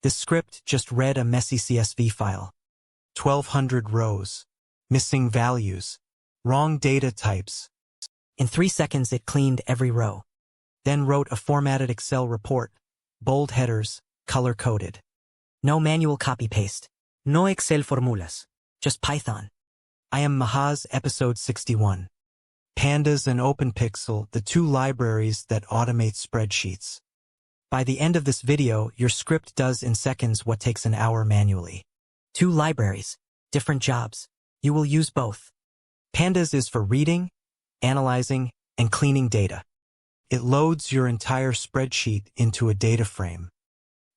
This script just read a messy CSV file. 1,200 rows. Missing values. Wrong data types. In 3 seconds it cleaned every row. Then wrote a formatted Excel report. Bold headers, color-coded. No manual copy-paste. No Excel formulas. Just Python. I am Mahaz, episode 61. Pandas and openpyxl, the two libraries that automate spreadsheets. By the end of this video, your script does in seconds what takes an hour manually. 2 libraries, different jobs. You will use both. Pandas is for reading, analyzing, and cleaning data. It loads your entire spreadsheet into a data frame.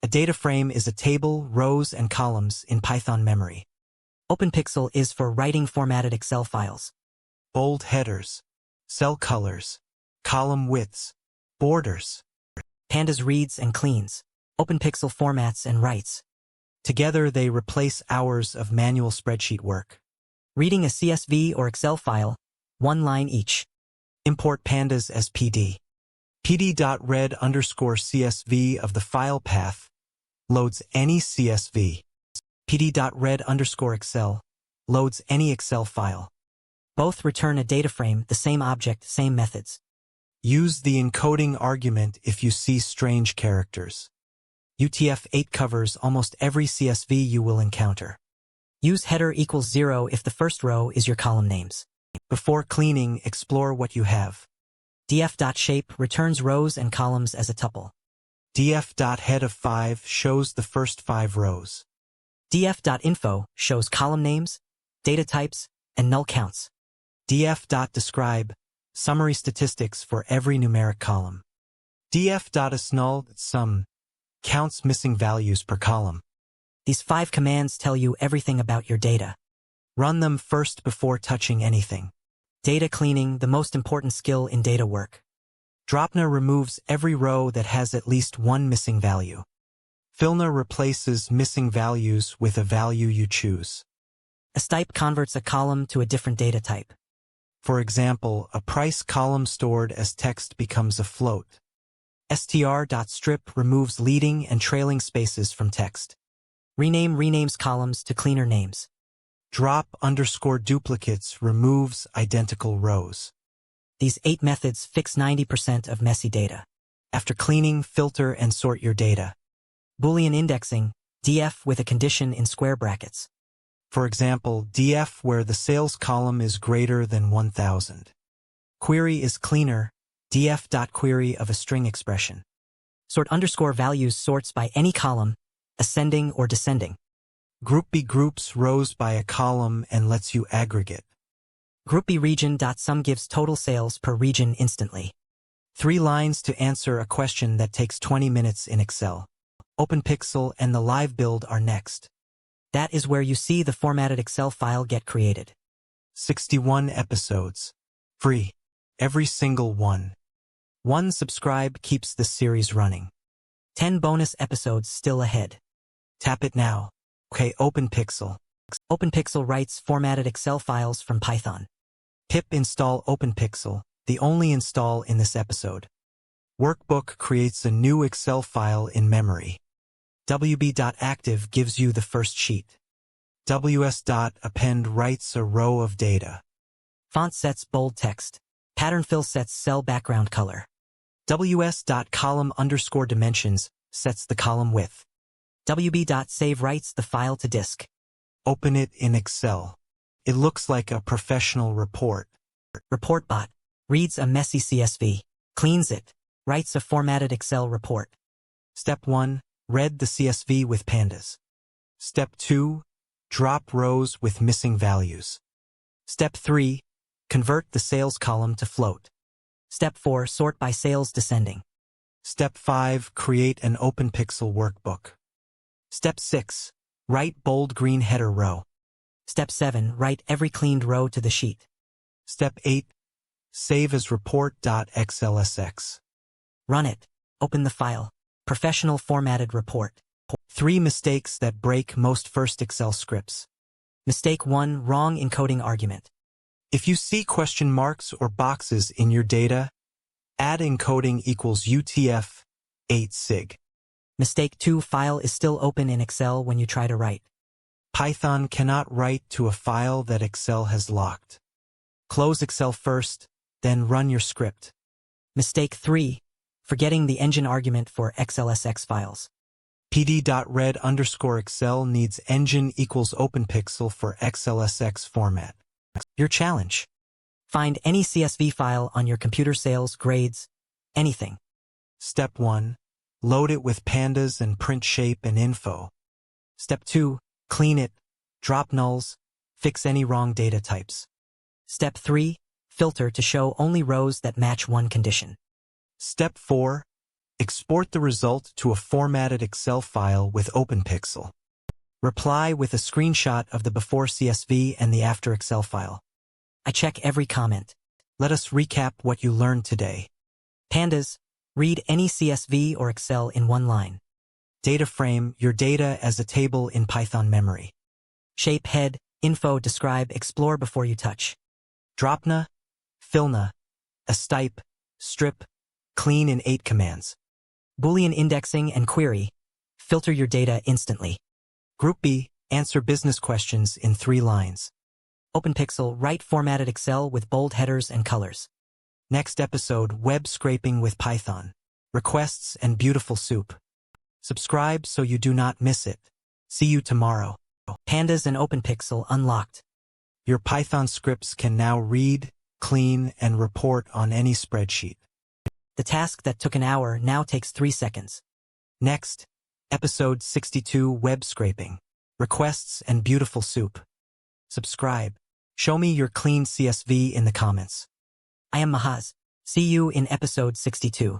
A data frame is a table, rows, and columns in Python memory. openpyxl is for writing formatted Excel files. Bold headers, cell colors, column widths, borders. Pandas reads and cleans. openpyxl formats and writes. Together they replace hours of manual spreadsheet work. Reading a CSV or Excel file, 1 line each. Import pandas as PD. pd.read_CSV of the file path loads any CSV. pd.read_Excel loads any Excel file. Both return a data frame, the same object, same methods. Use the encoding argument if you see strange characters. UTF-8 covers almost every CSV you will encounter. Use header equals 0 if the first row is your column names. Before cleaning, explore what you have. df.shape returns rows and columns as a tuple. df.head of 5 shows the first 5 rows. df.info shows column names, data types, and null counts. df.describe summary statistics for every numeric column. df.isNull counts missing values per column. These 5 commands tell you everything about your data. Run them first before touching anything. Data cleaning, the most important skill in data work. Dropna removes every row that has at least one missing value. Fillna replaces missing values with a value you choose. Astype converts a column to a different data type. For example, a price column stored as text becomes a float. str.strip removes leading and trailing spaces from text. Rename renames columns to cleaner names. Drop_duplicates removes identical rows. These 8 methods fix 90% of messy data. After cleaning, filter and sort your data. Boolean indexing, df with a condition in square brackets. For example, df where the sales column is greater than 1000. Query is cleaner, df.query of a string expression. Sort_values sorts by any column, ascending or descending. Groupby groups rows by a column and lets you aggregate. Groupby region.sum gives total sales per region instantly. 3 lines to answer a question that takes 20 minutes in Excel. openpyxl and the live build are next. That is where you see the formatted Excel file get created. 61 episodes. Free. Every single one. 1 subscribe keeps this series running. 10 bonus episodes still ahead. Tap it now. Okay, openpyxl. openpyxl writes formatted Excel files from Python. Pip install openpyxl, the only install in this episode. Workbook creates a new Excel file in memory. wb.active gives you the first sheet. ws.append writes a row of data. Font sets bold text. Pattern fill sets cell background color. ws.column_dimensions sets the column width. wb.save writes the file to disk. Open it in Excel. It looks like a professional report. ReportBot reads a messy CSV, cleans it, writes a formatted Excel report. Step 1. Read the CSV with pandas. Step 2. Drop rows with missing values. Step 3. Convert the sales column to float. Step 4. Sort by sales descending. Step 5. Create an openpyxl workbook. Step 6. Write bold green header row. Step 7. Write every cleaned row to the sheet. Step 8. Save as report.xlsx. Run it. Open the file. Professional formatted report. 3 mistakes that break most first Excel scripts. Mistake 1. Wrong encoding argument. If you see question marks or boxes in your data, add encoding equals UTF-8 sig. Mistake 2, file is still open in Excel when you try to write. Python cannot write to a file that Excel has locked. Close Excel first, then run your script. Mistake 3, forgetting the engine argument for XLSX files. pd.read_Excel needs engine equals openpyxl for XLSX format. Your challenge. Find any CSV file on your computer, sales, grades, anything. Step 1. Load it with pandas and print shape and info. Step 2. Clean it, drop nulls, fix any wrong data types. Step 3. Filter to show only rows that match one condition. Step 4. Export the result to a formatted Excel file with openpyxl. Reply with a screenshot of the before CSV and the after Excel file. I check every comment. Let us recap what you learned today. Pandas, read any CSV or Excel in one line. Data frame, your data as a table in Python memory. Shape, head, info, describe, explore before you touch. Dropna, fillna, astype, strip, clean in 8 commands. Boolean indexing and query, filter your data instantly. Groupby, answer business questions in 3 lines. openpyxl, write formatted Excel with bold headers and colors. Next episode, web scraping with Python. Requests and beautiful soup. Subscribe so you do not miss it. See you tomorrow. Pandas and openpyxl unlocked. Your Python scripts can now read, clean, and report on any spreadsheet. The task that took an hour now takes 3 seconds. Next, episode 62, web scraping. Requests and beautiful soup. Subscribe. Show me your clean CSV in the comments. I am Mahaz. See you in episode 62.